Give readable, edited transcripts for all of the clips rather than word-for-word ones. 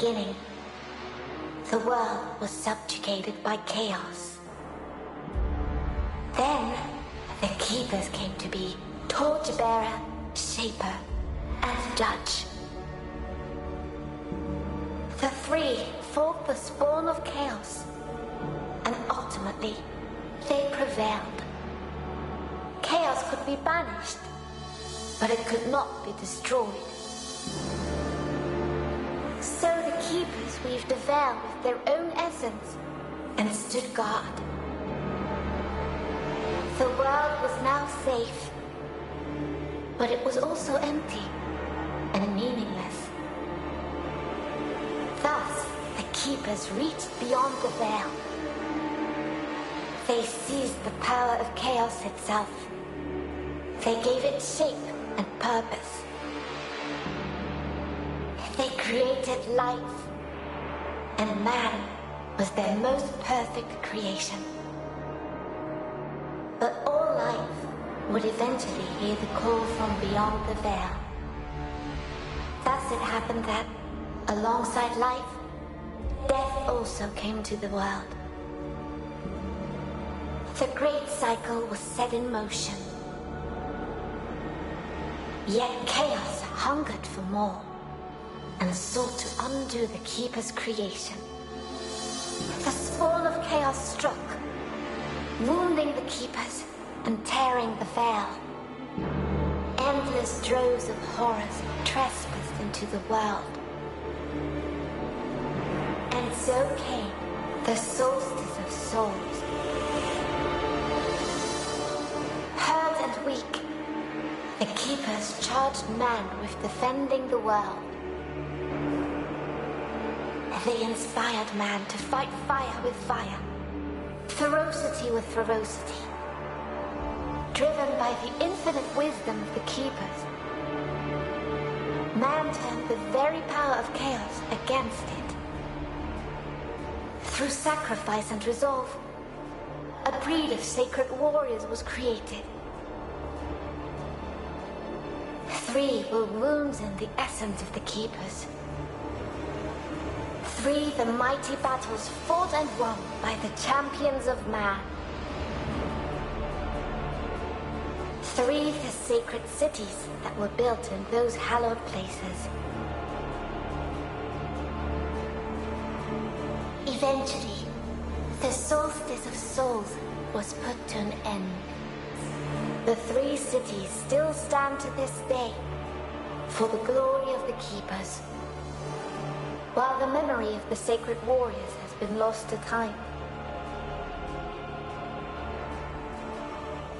beginning, the world was subjugated by chaos. Then, the Keepers came to be Torchbearer, Shaper, and Judge. The three fought the spawn of chaos, and ultimately, they prevailed. Chaos could be banished, but it could not be destroyed. So the Keepers weaved a veil with their own essence and stood guard. The world was now safe, but it was also empty and meaningless. Thus, the Keepers reached beyond the veil. They seized the power of chaos itself. They gave it shape and purpose. They created life, and man was their most perfect creation. But all life would eventually hear the call from beyond the veil. Thus it happened that, alongside life, death also came to the world. The great cycle was set in motion. Yet chaos hungered for more, and sought to undo the Keeper's creation. The spawn of chaos struck, wounding the Keepers and tearing the veil. Endless droves of horrors trespassed into the world. And so came the Soulstice of Souls. Hurt and weak, the Keepers charged man with defending the world. They inspired man to fight fire with fire, ferocity with ferocity. Driven by the infinite wisdom of the Keepers, man turned the very power of chaos against it. Through sacrifice and resolve, a breed of sacred warriors was created. Three were wounds in the essence of the Keepers. Three the mighty battles fought and won by the champions of man. Three the sacred cities that were built in those hallowed places. Eventually, the Soulstice of Souls was put to an end. The three cities still stand to this day for the glory of the Keepers, while the memory of the sacred warriors has been lost to time.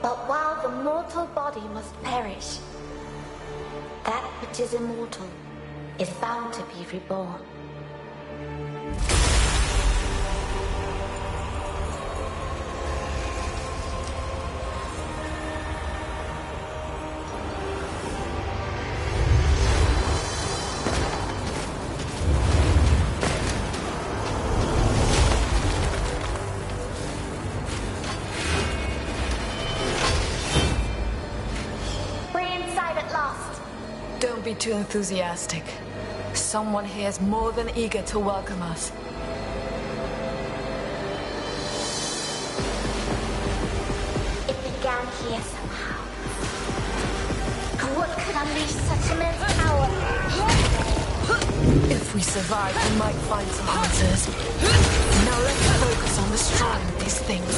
But while the mortal body must perish, that which is immortal is bound to be reborn. Don't be too enthusiastic. Someone here is more than eager to welcome us. It began here somehow. What could unleash such immense power? If we survive, we might find some answers. Now let's focus on destroying these things.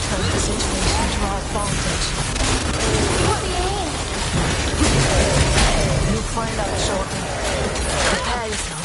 turn the situation to our advantage. What's the aim? You'll find out shortly. Prepare yourself.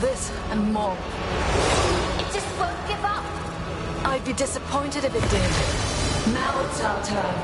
This and more. It just won't give up. I'd be disappointed if it did. Now it's our turn.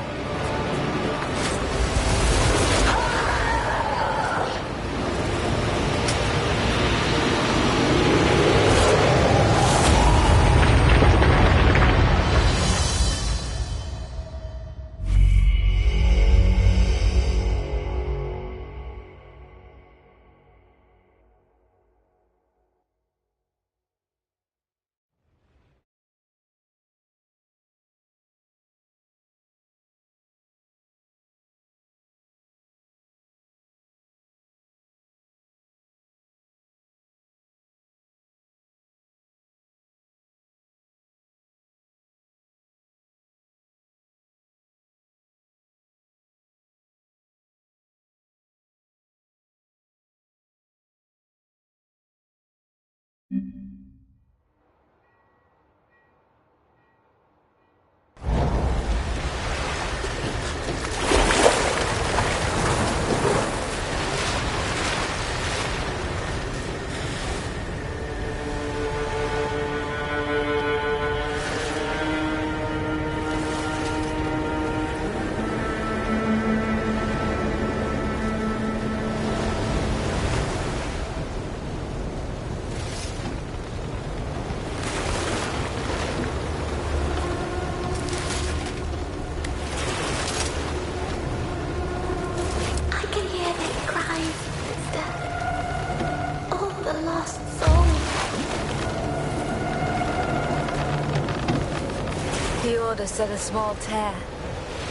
The Order said a small tear,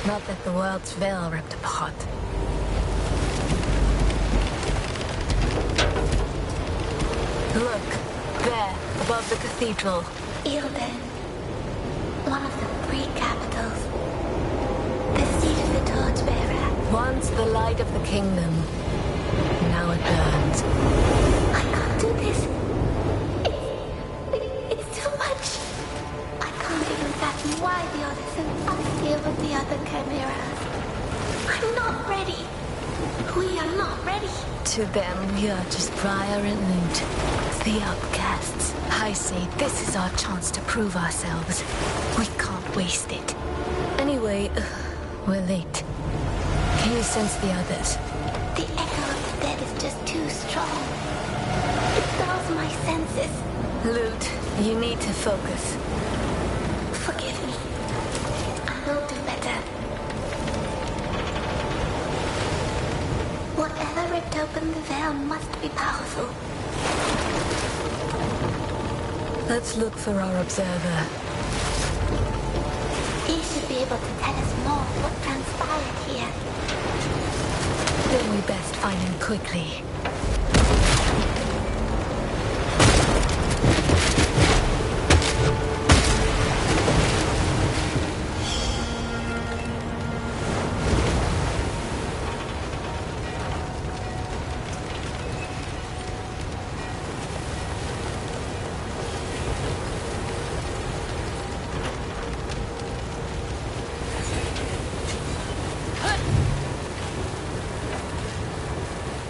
not that the world's veil ripped apart. Look, there, above the cathedral. Ilden, one of the three capitals. The seat of the torchbearer. Once the light of the kingdom, now it burns. I can't do this. It's too much. I can't even fathom why the Odyssey are here with the other chimeras. I'm not ready. We are not ready. To them, we are just Briar and Loot, the outcasts. I say this is our chance to prove ourselves. We can't waste it. Anyway, we're late. Can you sense the others? The echo of the dead is just too strong. It dulls my senses. Lute, you need to focus. Forgive me. I will do better. Whatever ripped open the veil must be powerful. Let's look for our observer. He should be able to tell us more of what transpired here. Then we best find him quickly.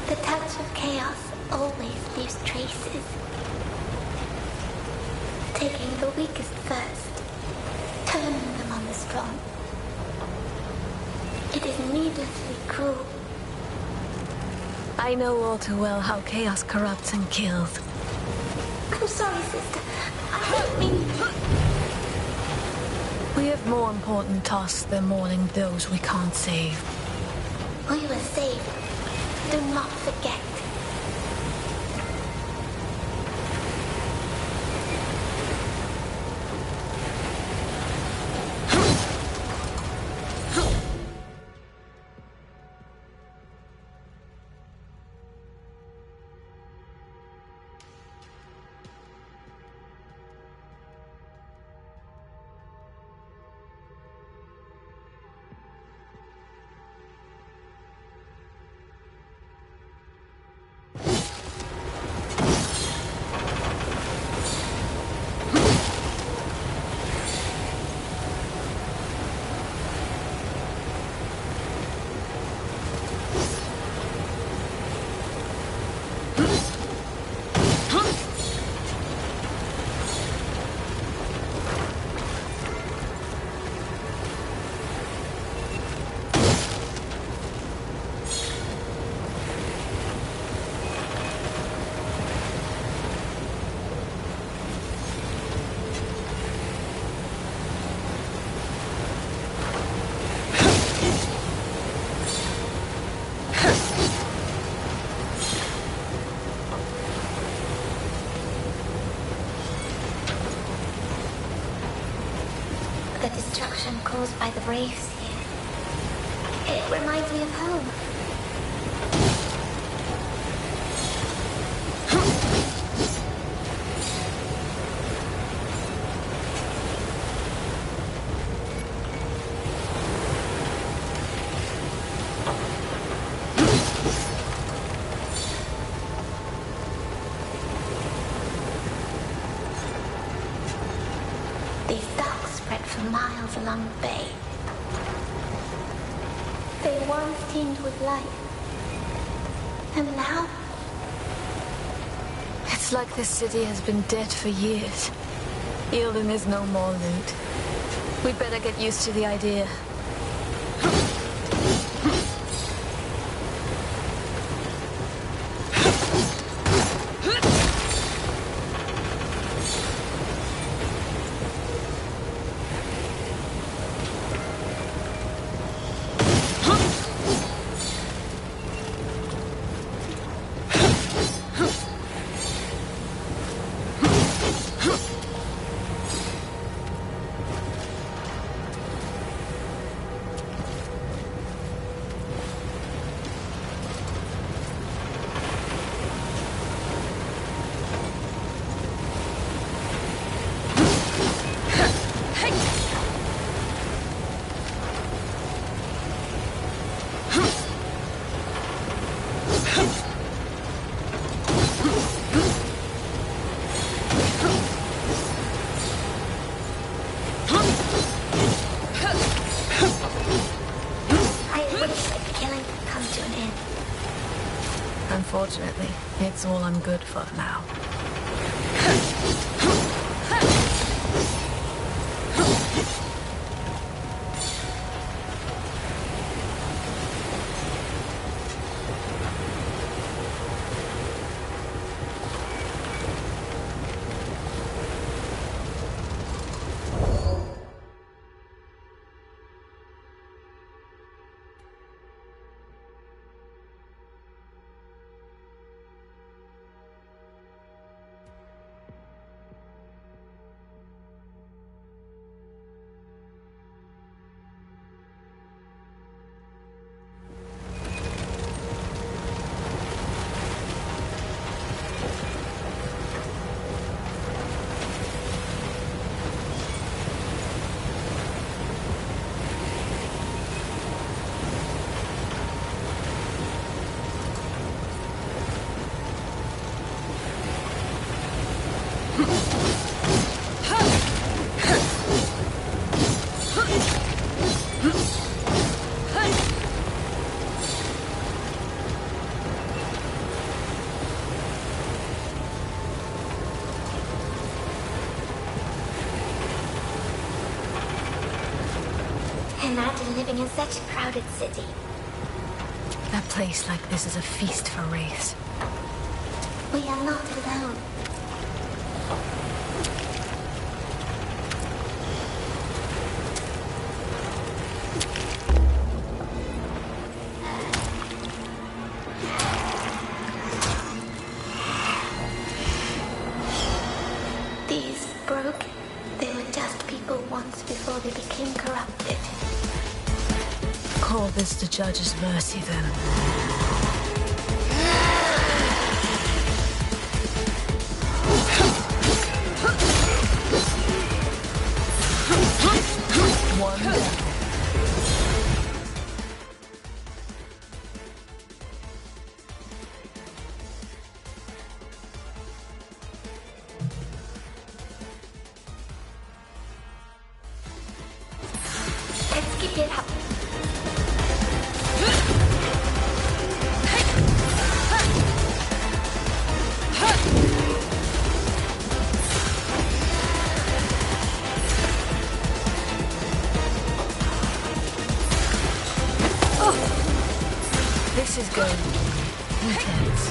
The touch of chaos always leaves traces. Taking the weakest first, turning them on the strong. It is needlessly cruel. I know all too well how chaos corrupts and kills. I'm sorry, sister. I don't mean... We have more important tasks than mourning those we can't save. We were saved. Do not forget. The destruction caused by the waves here. It reminds me of home. These docks spread for miles along the bay. They once teemed with life. And now? It's like this city has been dead for years. Eildon is no more, Lute. We'd better get used to the idea. Unfortunately, it's all I'm good for now. imagine living in such a crowded city. A place like this is a feast for wraiths. We are not alone. These broke. They were just people once before they became corrupted. Call this the judge's mercy, then. One down. Let's keep it up. This is going intense.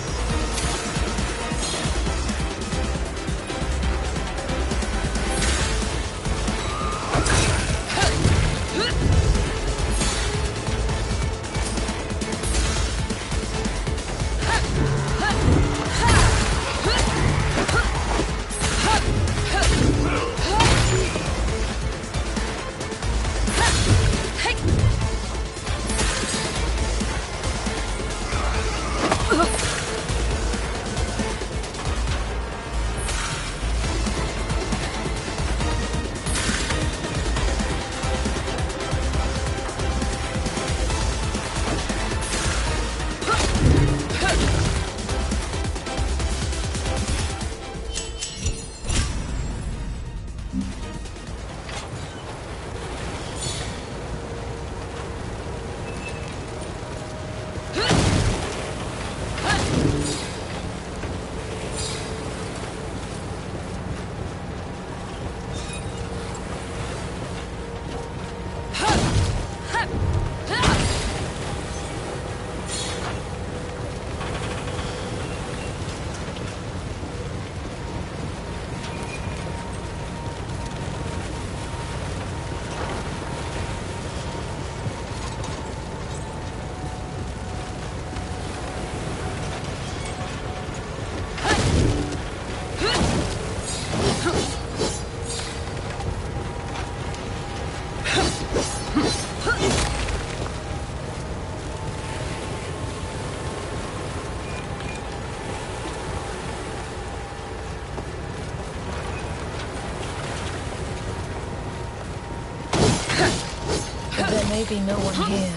There may be no one here,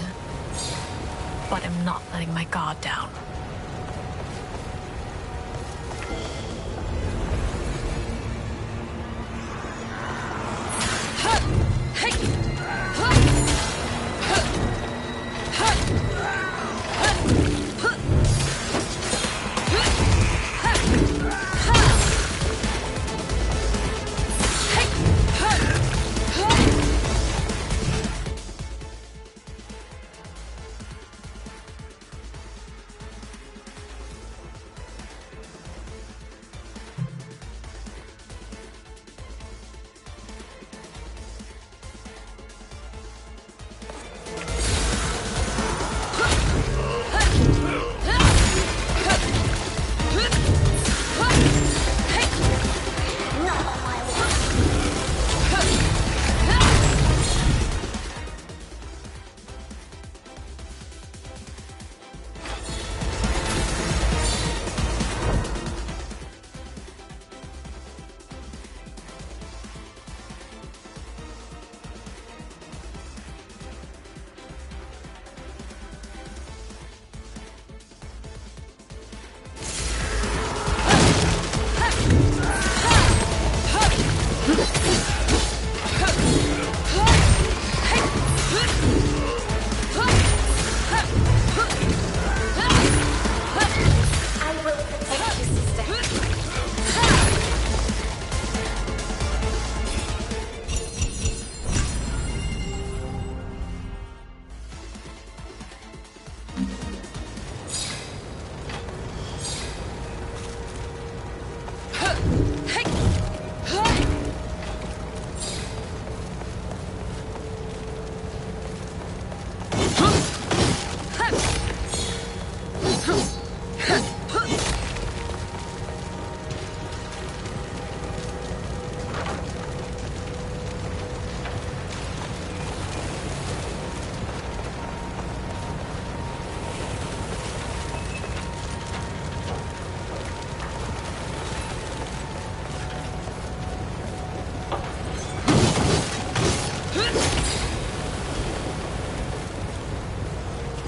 but I'm not letting my guard down.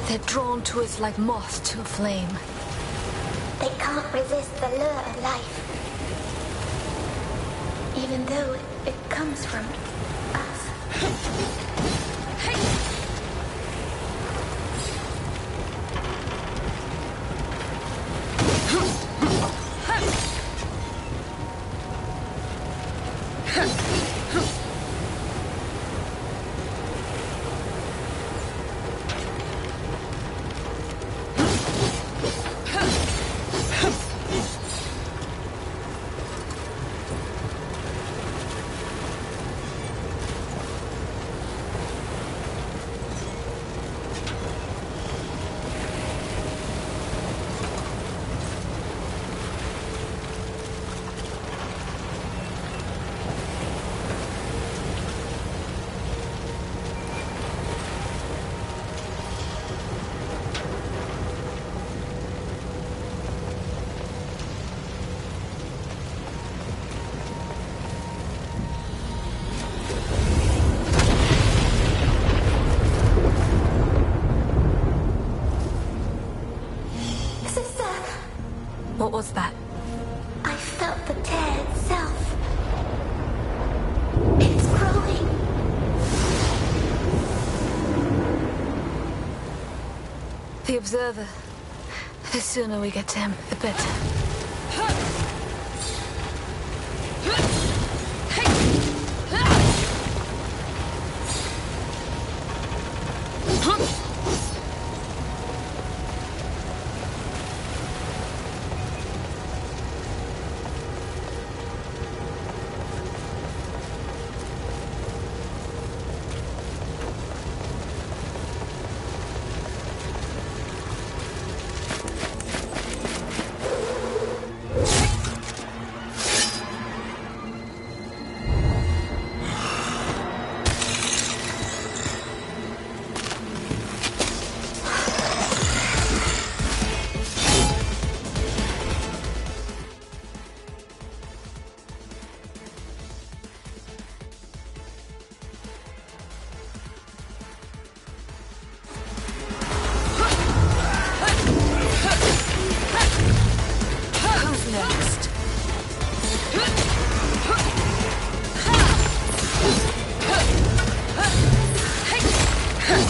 They're drawn to us like moths to a flame. They can't resist the lure of life. Even though it comes from us. What was that? I felt the tear itself. It's growing. The Observer. The sooner we get to him, the better.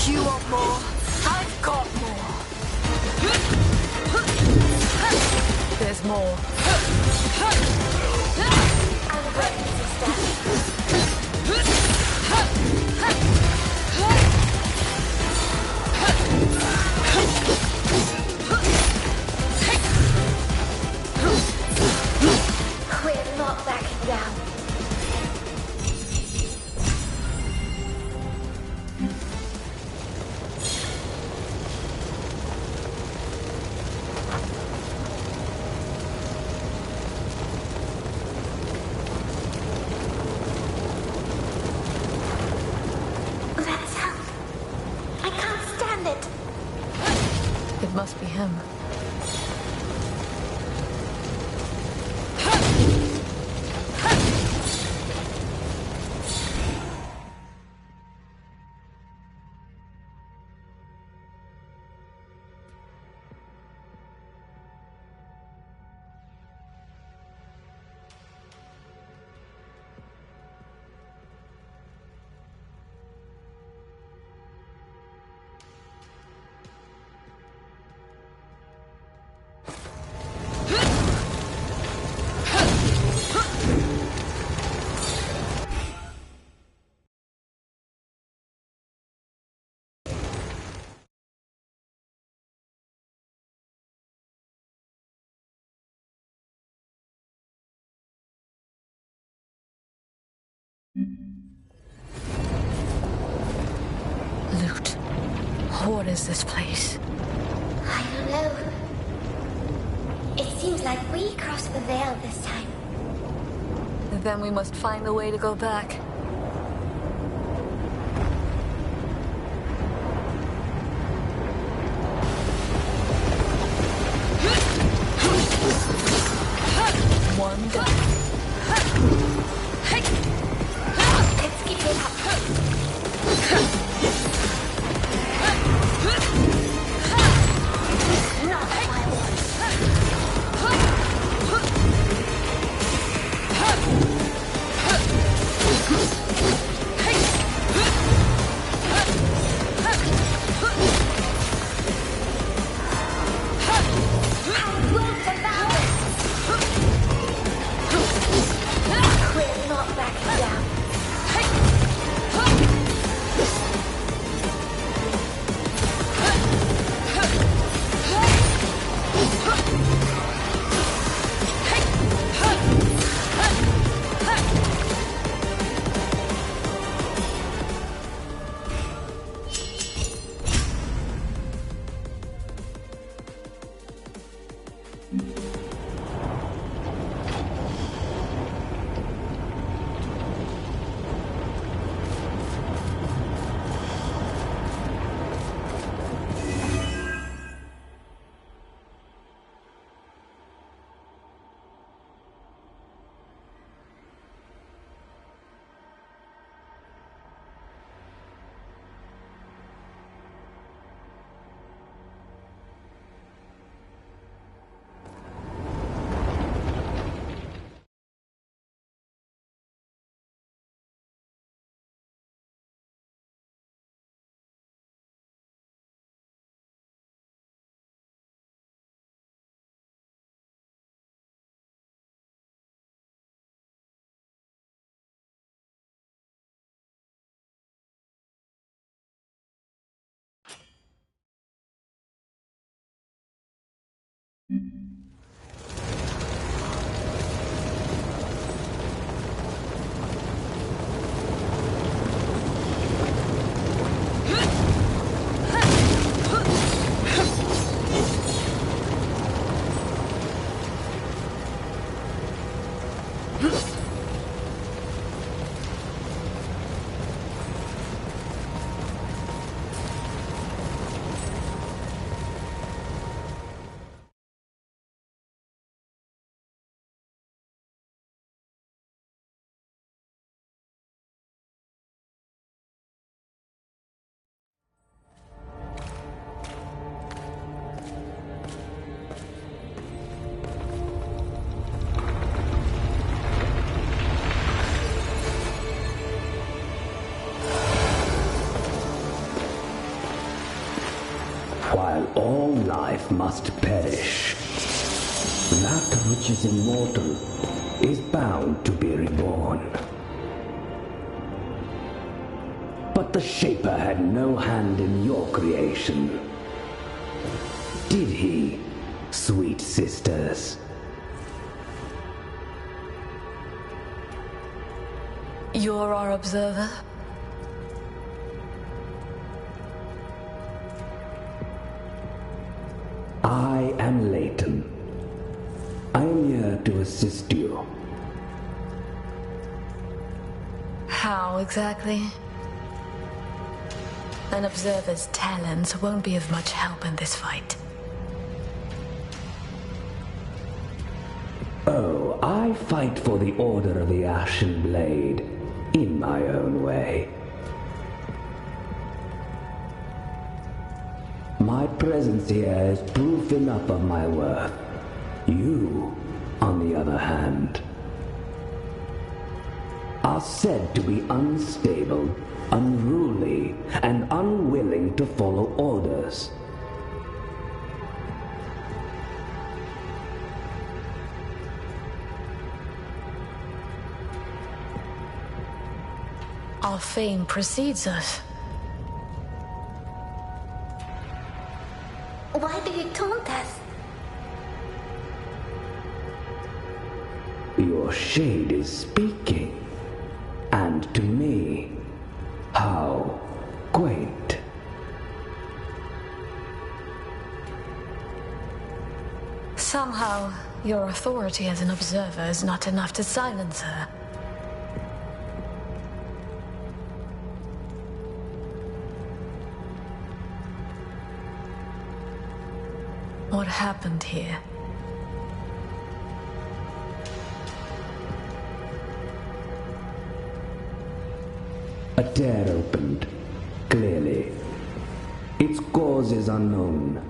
You want more? I've got more. There's more. I'm ready, sister. We're not backing down. It must be him. Loot. What is this place? I don't know. It seems like we crossed the veil this time. Then we must find a way to go back. One down. Let's keep it up. While all life must perish, that which is immortal is bound to be reborn. But the Shaper had no hand in your creation. Did he, sweet sisters? You're our observer? I am Leighton. I am here to assist you. How exactly? An observer's talents won't be of much help in this fight. Oh, I fight for the Order of the Ashen Blade in my own way. My presence here is proof enough of my worth. You, on the other hand, are said to be unstable, unruly, and unwilling to follow orders. Our fame precedes us. Why do you taunt us? Your shade is speaking. And to me, how quaint. Somehow, your authority as an observer is not enough to silence her. What happened here? A tear opened, clearly. Its cause is unknown.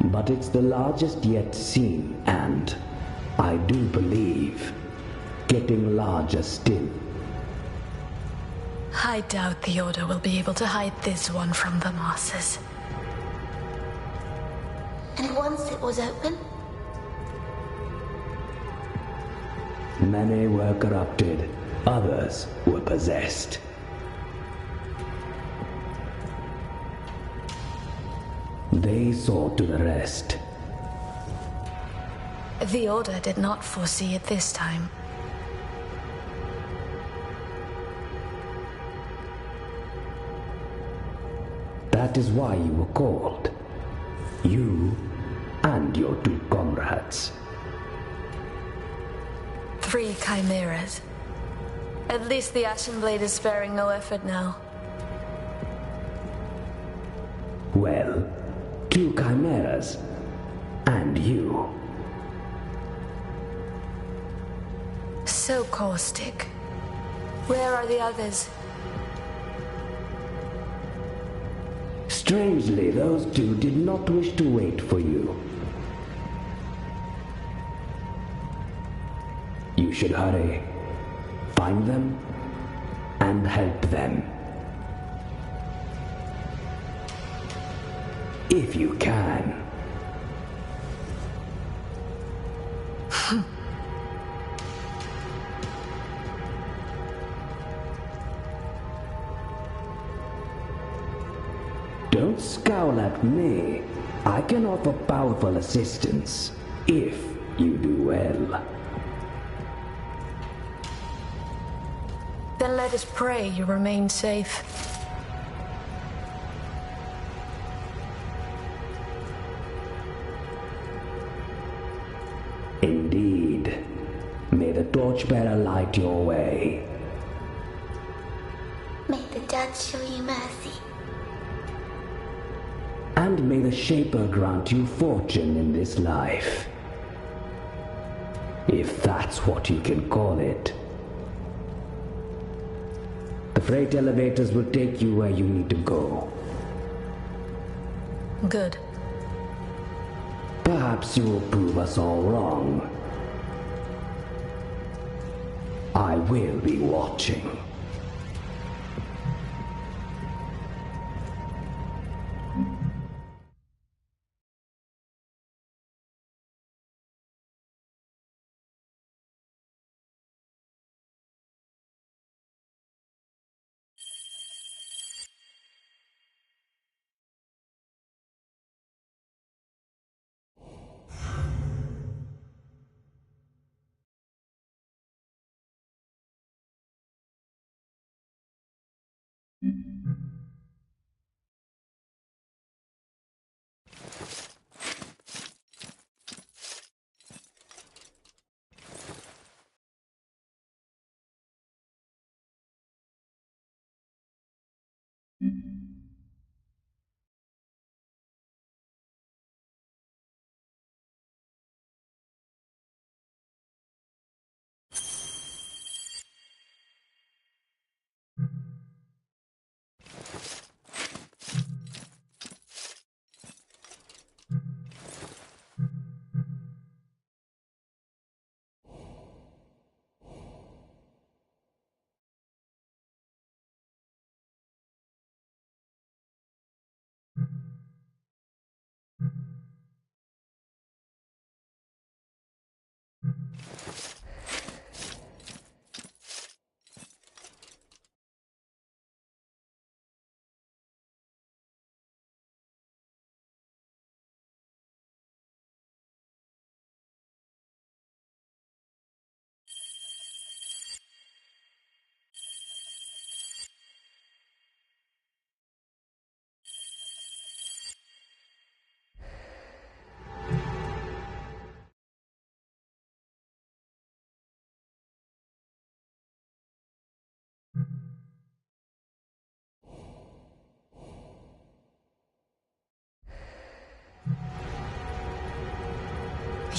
But it's the largest yet seen, and, I do believe, getting larger still. I doubt the Order will be able to hide this one from the masses. And once it was open? Many were corrupted, others were possessed. They saw to the rest. The Order did not foresee it this time. That is why you were called. You and your two comrades. 3 chimeras. At least the Ashen Blade is sparing no effort now. Well, 2 chimeras. And you. So caustic. Where are the others? Strangely, those 2 did not wish to wait for you. You should hurry. Find them and help them. If you can. Don't scowl at me. I can offer powerful assistance, if you do well. Then let us pray you remain safe. Indeed. May the torchbearer light your way. May the judge show you mercy. And may the Shaper grant you fortune in this life. If that's what you can call it. The freight elevators will take you where you need to go. Good. Perhaps you will prove us all wrong. I will be watching.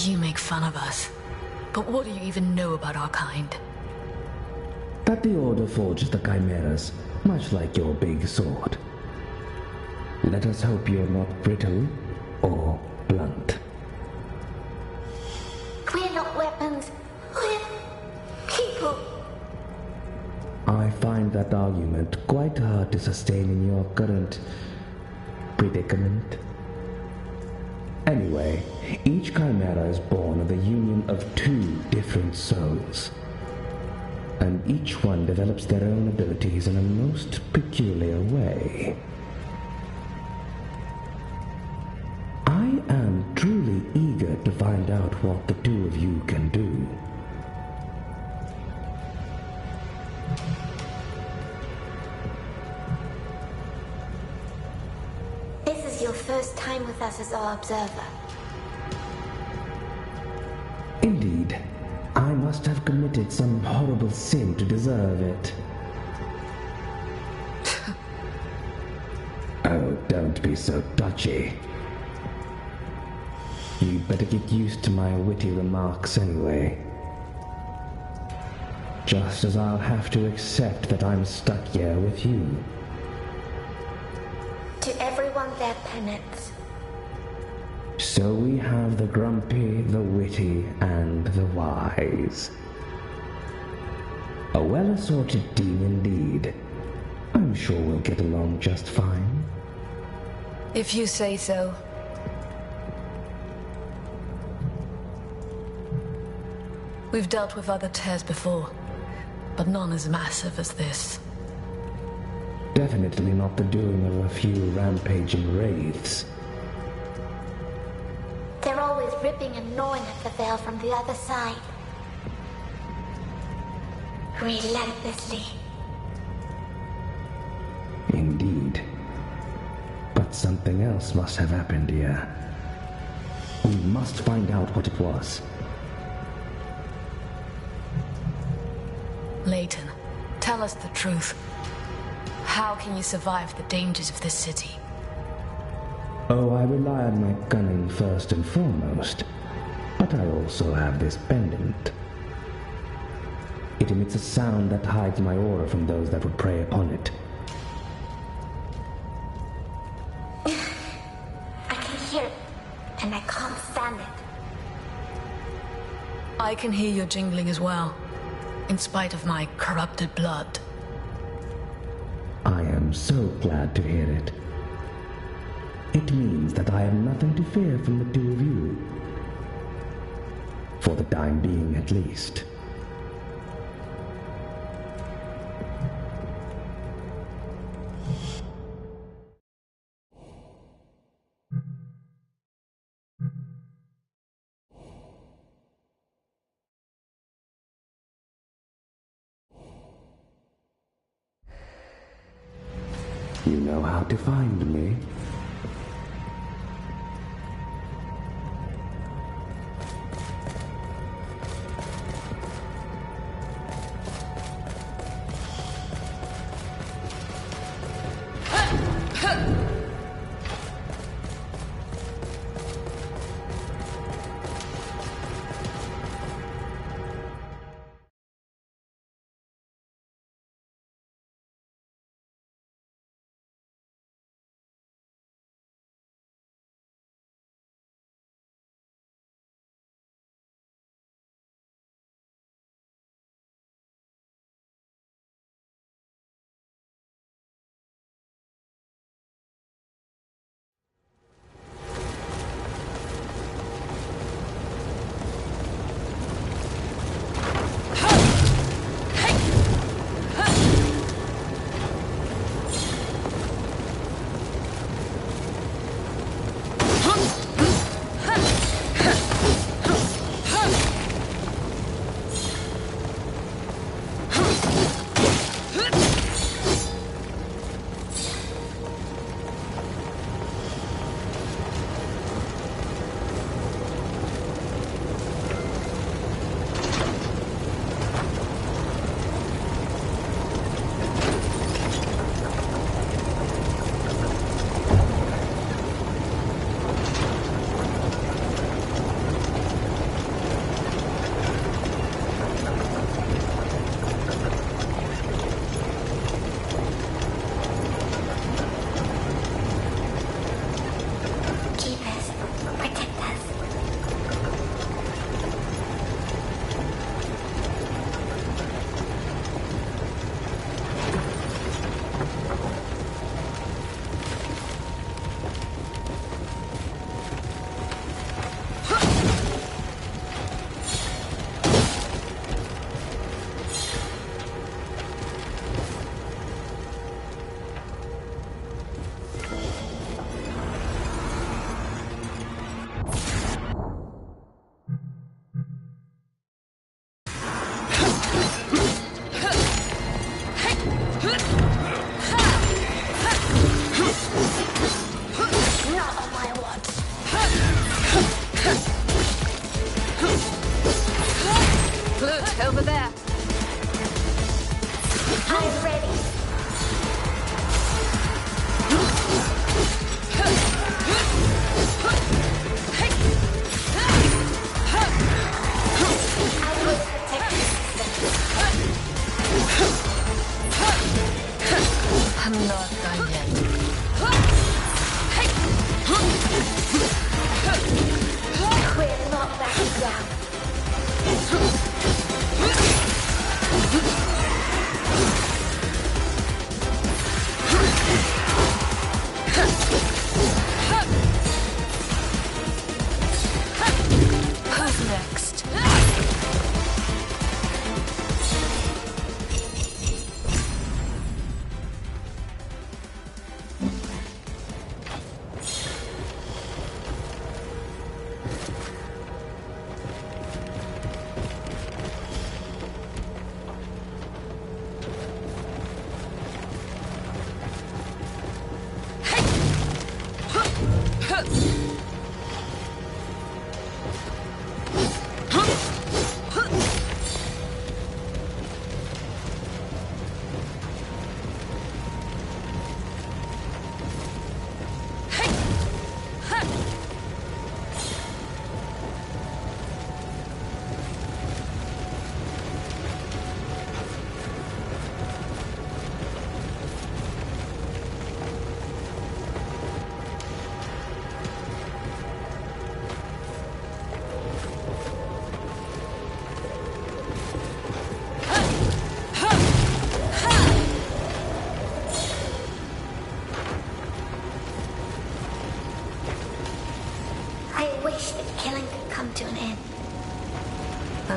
You make fun of us. But what do you even know about our kind? That the Order forges the chimeras, much like your big sword. Let us hope you're not brittle or blunt. We're not weapons. We're people. I find that argument quite hard to sustain in your current predicament. Anyway, each chimera is born of the union of two different souls. And each one develops their own abilities in a most peculiar way. I am truly eager to find out what the two of you can do. This is your first time with us as our observer. Indeed, I must have committed some horrible sin to deserve it. Oh, don't be so touchy. You'd better get used to my witty remarks anyway. Just as I'll have to accept that I'm stuck here with you. To everyone their penance. So we have the grumpy, the witty, and the wise. A well-assorted team indeed. I'm sure we'll get along just fine. If you say so. We've dealt with other tears before, but none as massive as this. definitely not the doing of a few rampaging wraiths. They're always ripping and gnawing at the veil from the other side. Relentlessly. Indeed. But something else must have happened here. We must find out what it was. Layton, tell us the truth. How can you survive the dangers of this city? Oh, I rely on my cunning first and foremost. But I also have this pendant. It emits a sound that hides my aura from those that would prey upon it. I can hear it, and I can't stand it. I can hear your jingling as well, in spite of my corrupted blood. I am so glad to hear it. It means that I have nothing to fear from the two of you. For the time being, at least. You know how to find me.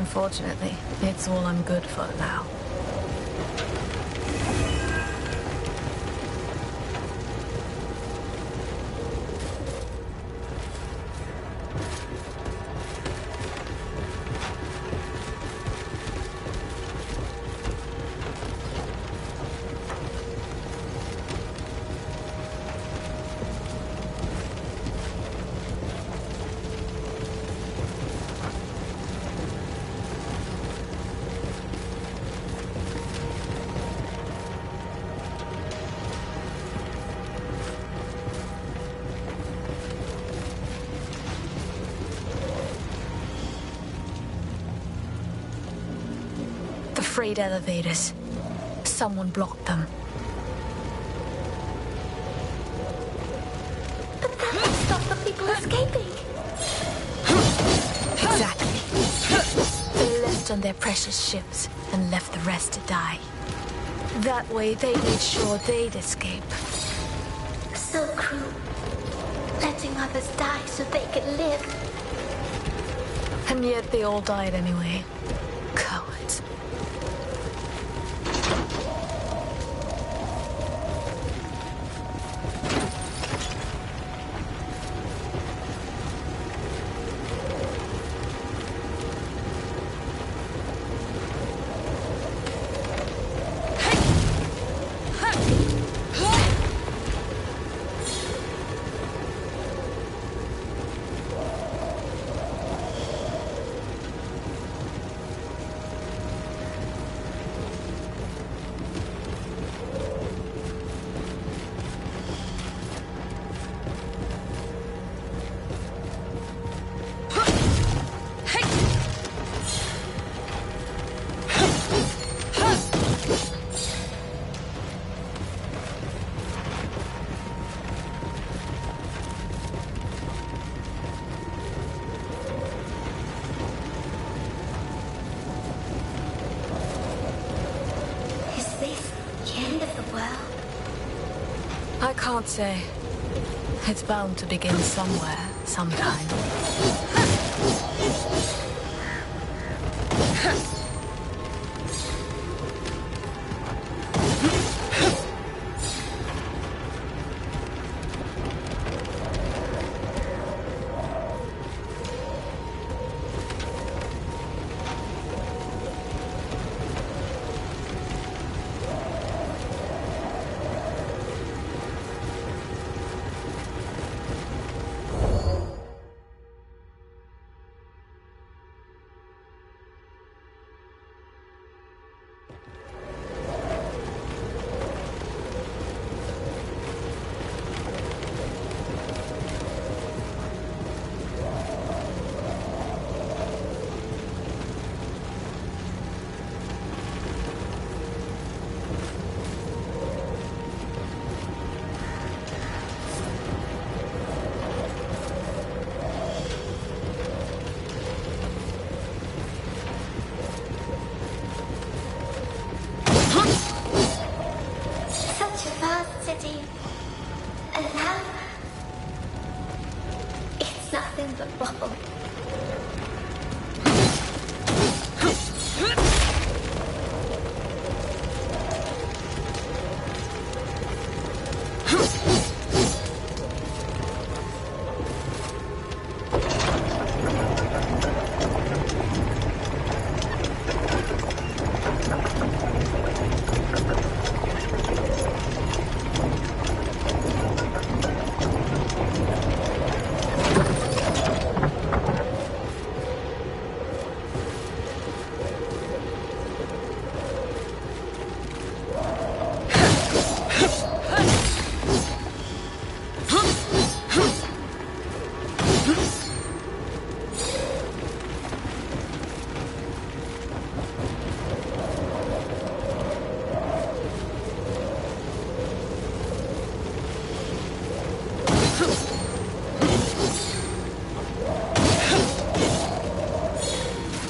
Unfortunately, it's all I'm good for now. Freight elevators. Someone blocked them. But that will stop the people escaping. Exactly. They left on their precious ships and left the rest to die. That way, they made sure they'd escape. So cruel. Letting others die so they could live. And yet they all died anyway. Cowards. I can't say. It's bound to begin somewhere, sometime.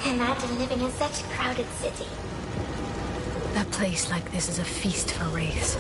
Imagine living in such a crowded city. A place like this is a feast for wraiths.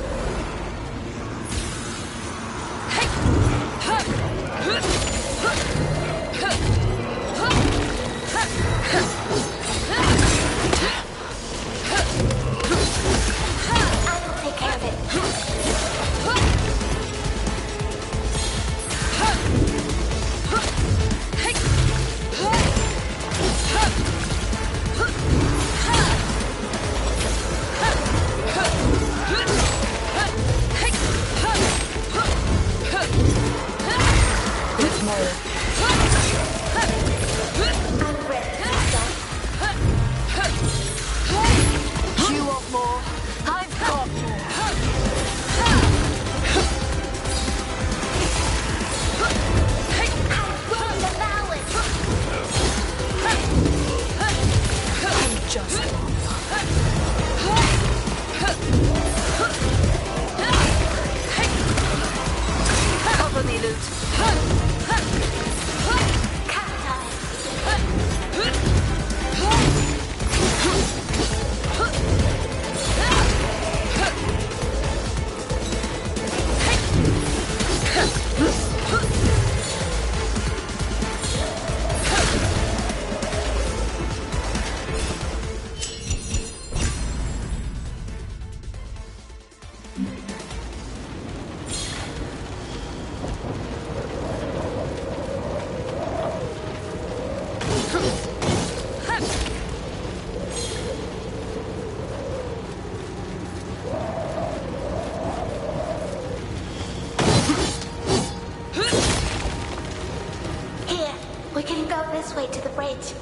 this way to the bridge.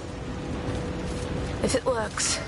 If it works.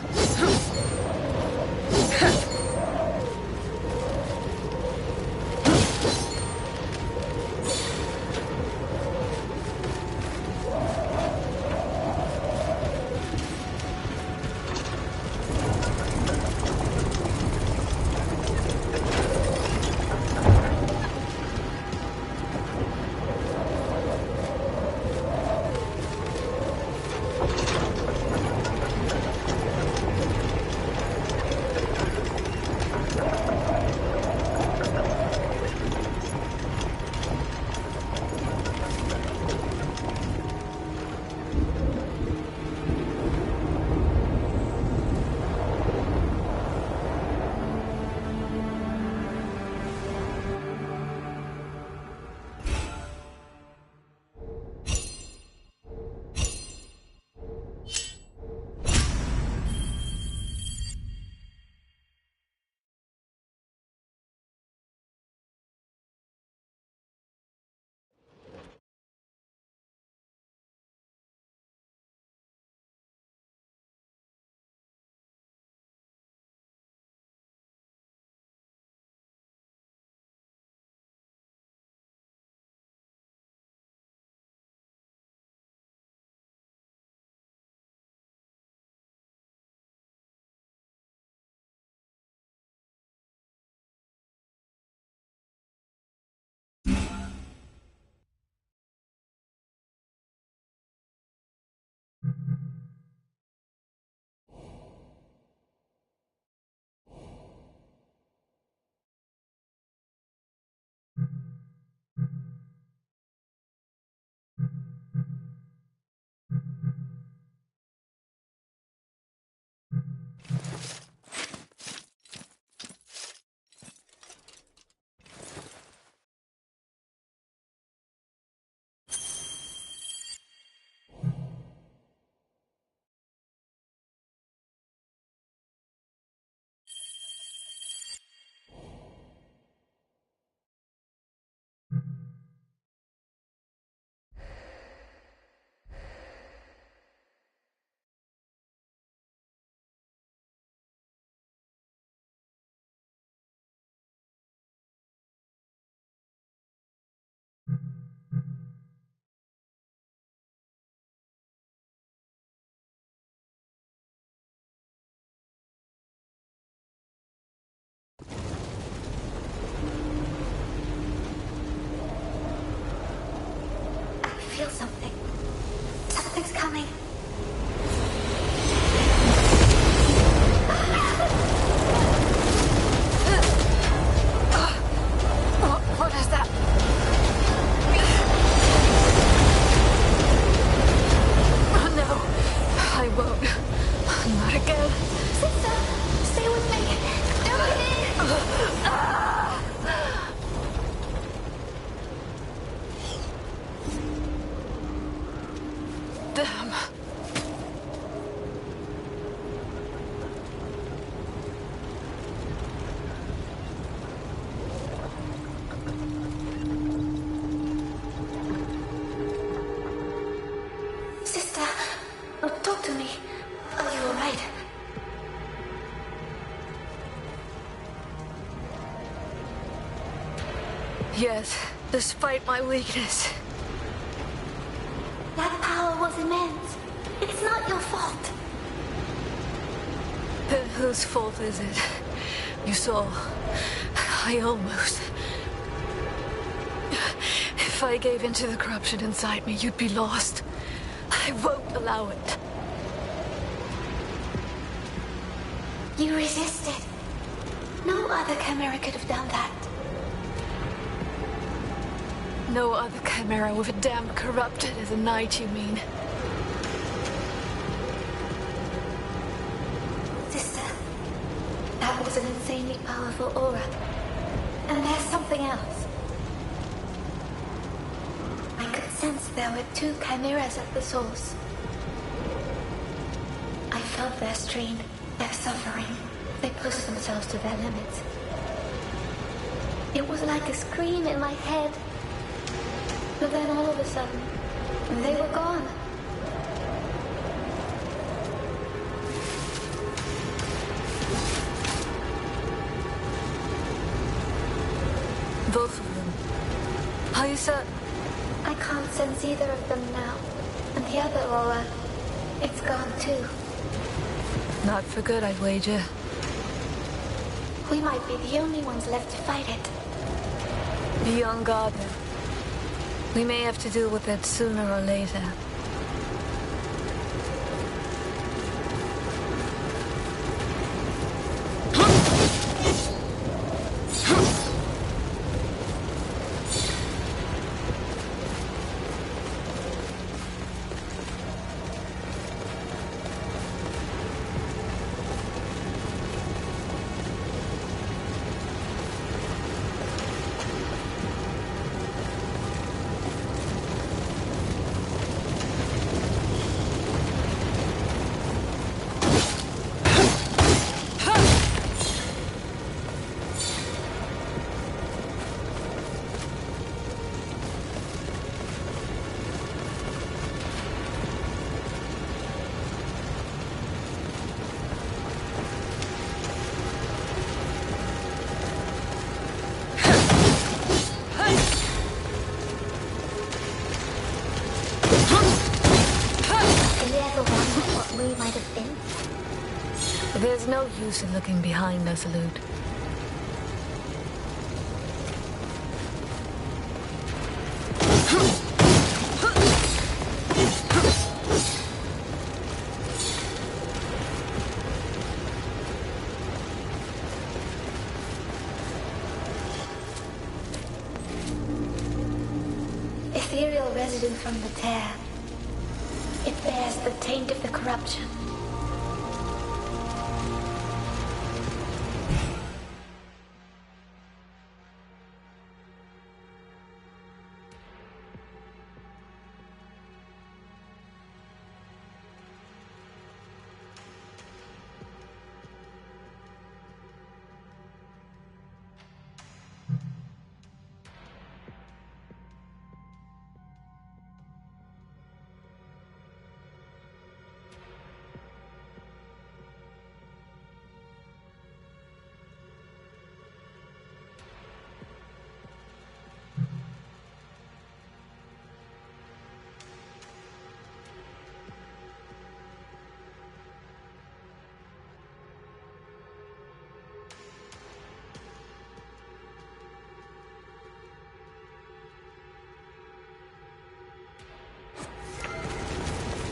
I feel something. Something's coming. What is that? Oh no, I won't. Not again. Sister, stay with me. Down here. Damn. Sister, talk to me. Are you alright? Yes, despite my weakness. That power was immense. It's not your fault. Then whose fault is it? You saw. I almost. If I gave in to the corruption inside me, you'd be lost. I won't allow it. You resisted. No other chimera could have done that. No other chimera with a damn corrupted as a knight, you mean? Sister, that was an insanely powerful aura. And there's something else. I could sense there were two chimeras at the source. I felt their strain, their suffering. They pushed themselves to their limits. It was like a scream in my head. But then all of a sudden, they were gone. Both of them. Are you certain? I can't sense either of them now. And the other aura, it's gone too. Not for good, I'd wager. We might be the only ones left to fight it. Be on guard then. We may have to deal with it sooner or later. There's no use in looking behind us, Lude. Ethereal residue from the tear. It bears the taint of the corruption.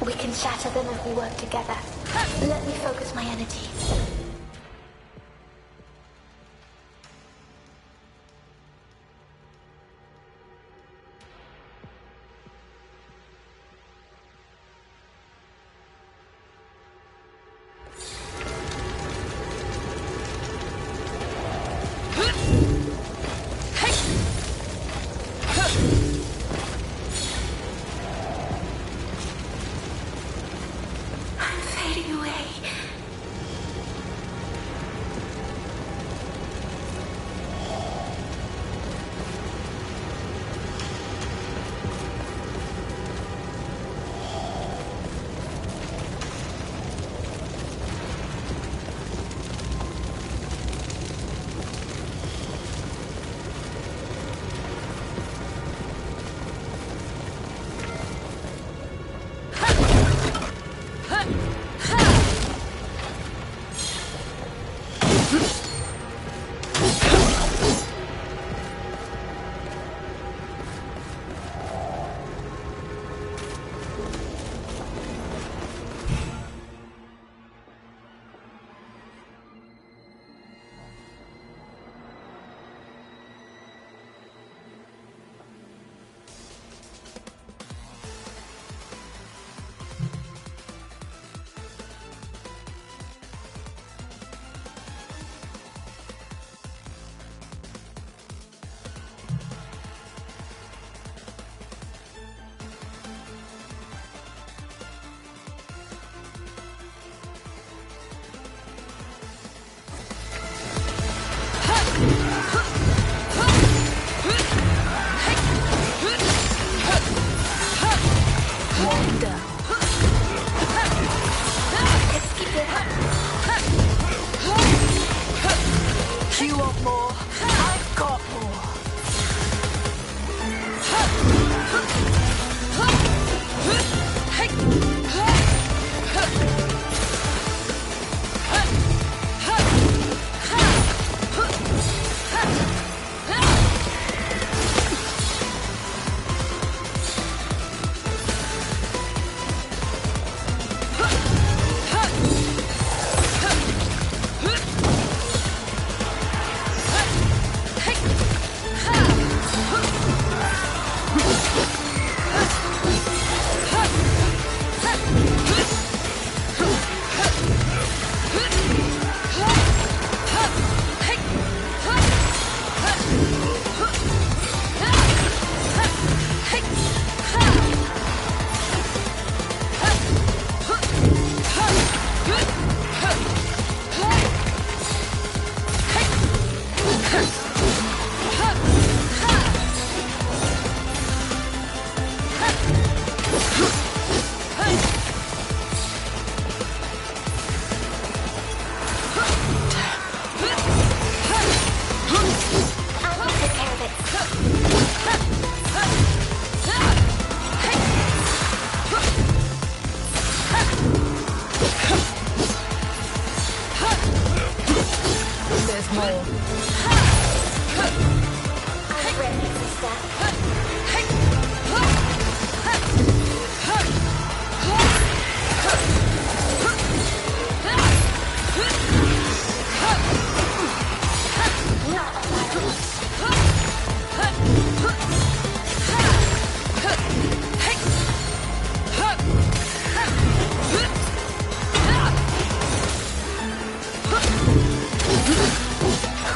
We can shatter them if we work together. Let me focus my energy.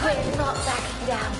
We're not backing down.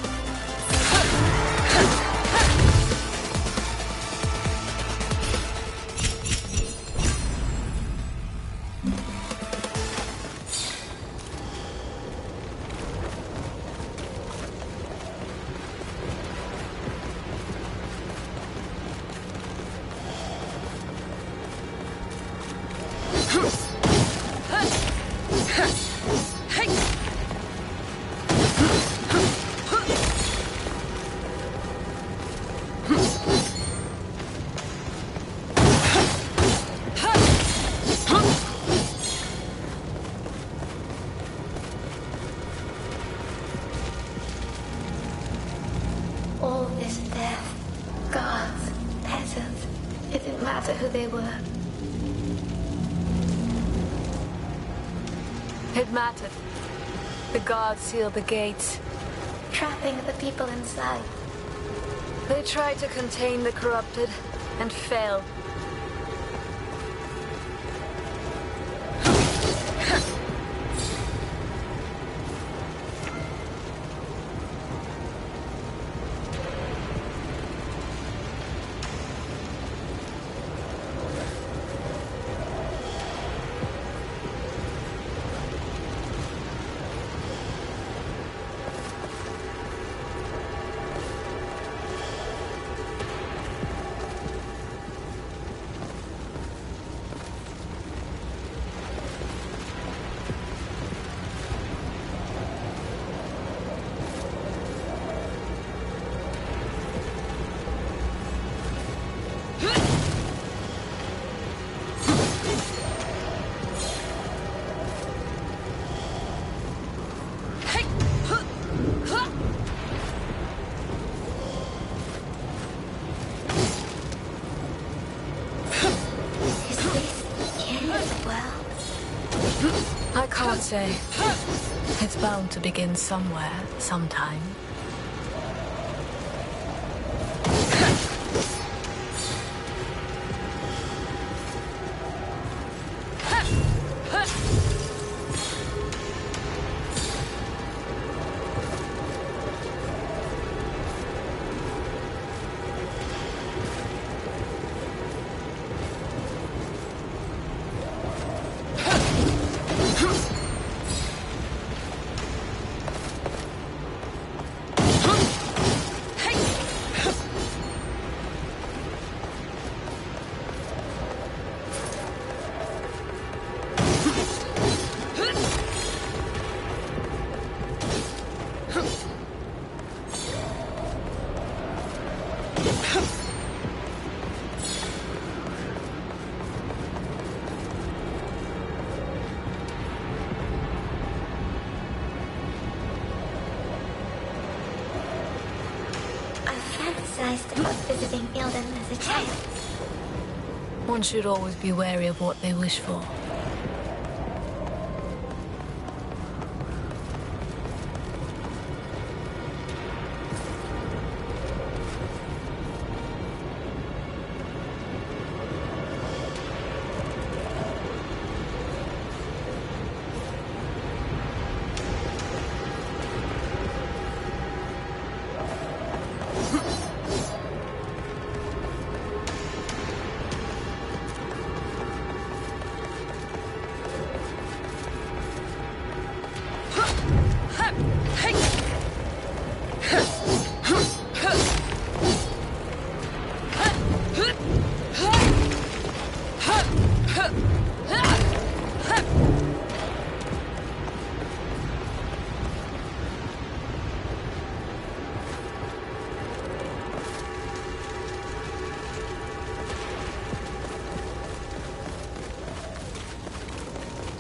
All this death, guards, peasants, it didn't matter who they were. It mattered. The guards sealed the gates. Trapping the people inside. They tried to contain the corrupted and failed. I can't say. It's bound to begin somewhere, sometime. About visiting Ilden as a child. One should always be wary of what they wish for.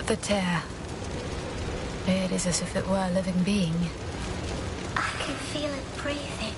The tear. It is as if it were a living being. I can feel it breathing.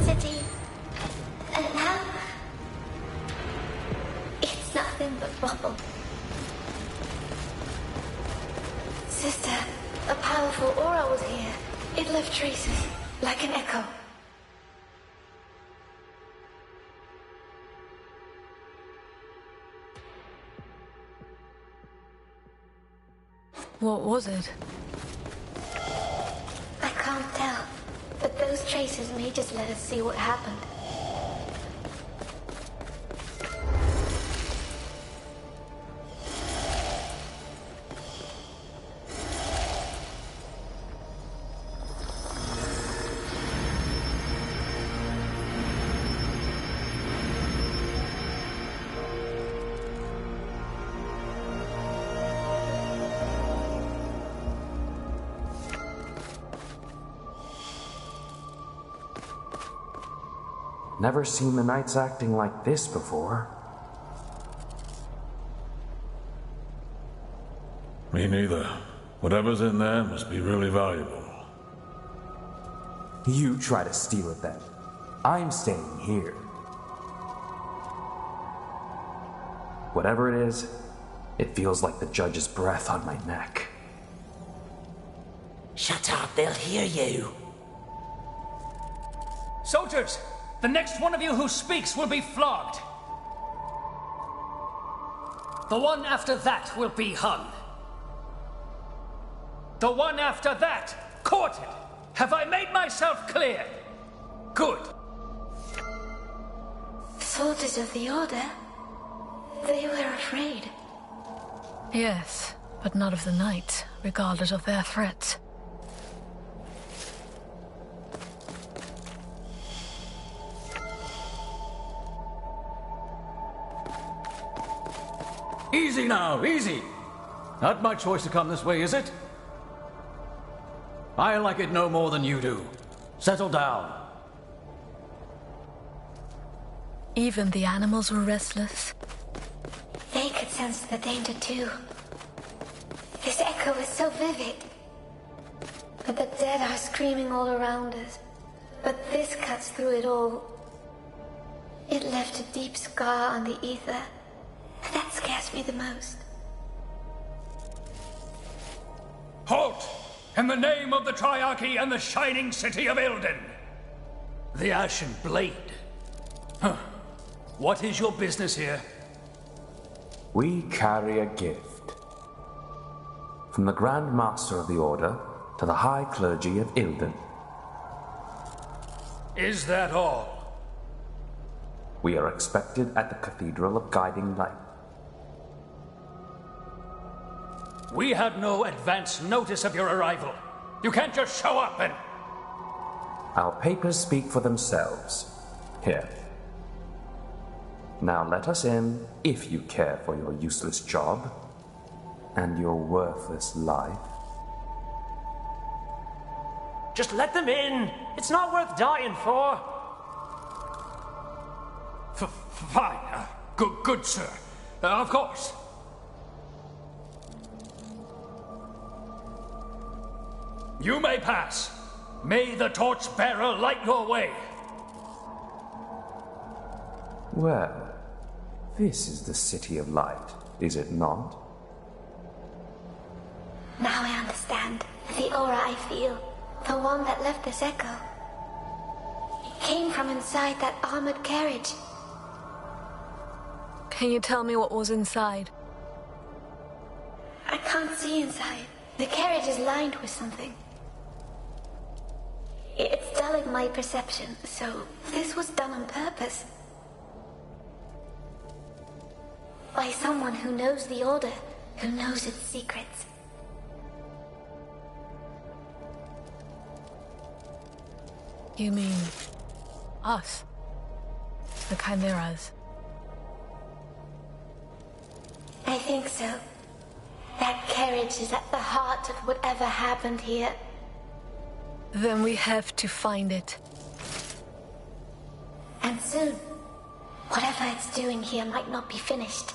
City. And now, it's nothing but rubble. Sister, a powerful aura was here. It left traces, like an echo. What was it? I can't tell, but those traces may just let us see what happened. Never seen the Knights acting like this before. Me neither. Whatever's in there must be really valuable. You try to steal it then. I'm staying here. Whatever it is, it feels like the judge's breath on my neck. Shut up, they'll hear you. Soldiers! The next one of you who speaks will be flogged. The one after that will be hung. The one after that, quartered. Have I made myself clear? Good. Soldiers of the Order? They were afraid. Yes, but not of the Knights, regardless of their threats. Easy now, easy. Not my choice to come this way, is it? I like it no more than you do. Settle down. Even the animals were restless. They could sense the danger too. This echo is so vivid. But the dead are screaming all around us. But this cuts through it all. It left a deep scar on the ether. That scares me the most. Halt! In the name of the Triarchy and the shining city of Ilden! The Ashen Blade. Huh. What is your business here? We carry a gift. From the Grand Master of the Order to the High Clergy of Ilden. Is that all? We are expected at the Cathedral of Guiding Light. We had no advance notice of your arrival. You can't just show up and... Our papers speak for themselves. Here. Now let us in, if you care for your useless job and your worthless life. Just let them in. It's not worth dying for. Fine. Good, sir. Of course. You may pass. May the torchbearer light your way. Well, this is the City of Light, is it not? Now I understand. The aura I feel, the one that left this echo, it came from inside that armored carriage. Can you tell me what was inside? I can't see inside. The carriage is lined with something. It's dulling my perception, so this was done on purpose. By someone who knows the Order, who knows its secrets. You mean... us? The Chimeras? I think so. That carriage is at the heart of whatever happened here. Then we have to find it. And soon. Whatever it's doing here might not be finished.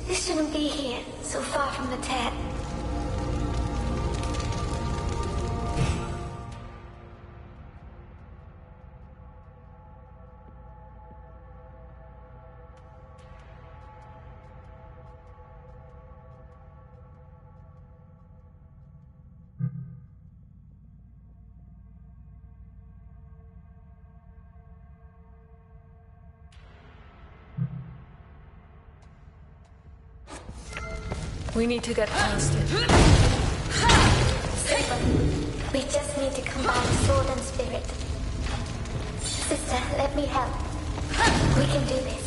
This shouldn't be here, so far from the tent. We need to get past it. We just need to combine sword and spirit. Sister, let me help. We can do this.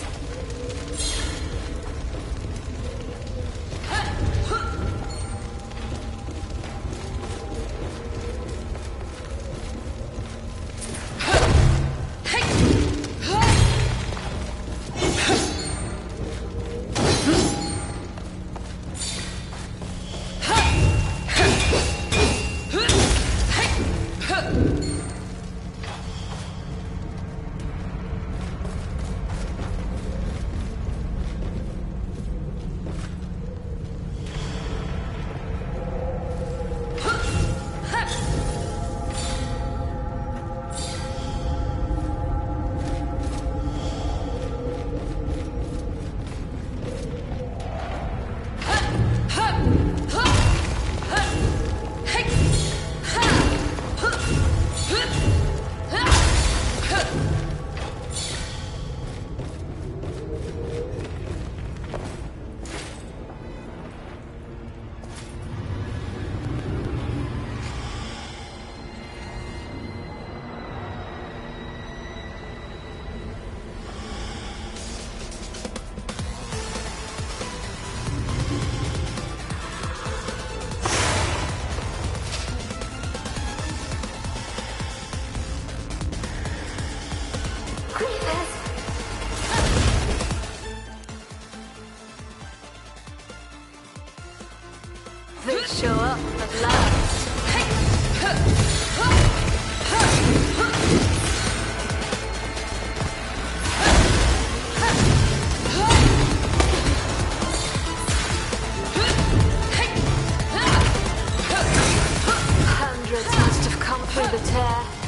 They show up at last. Hundreds must have come through the tear.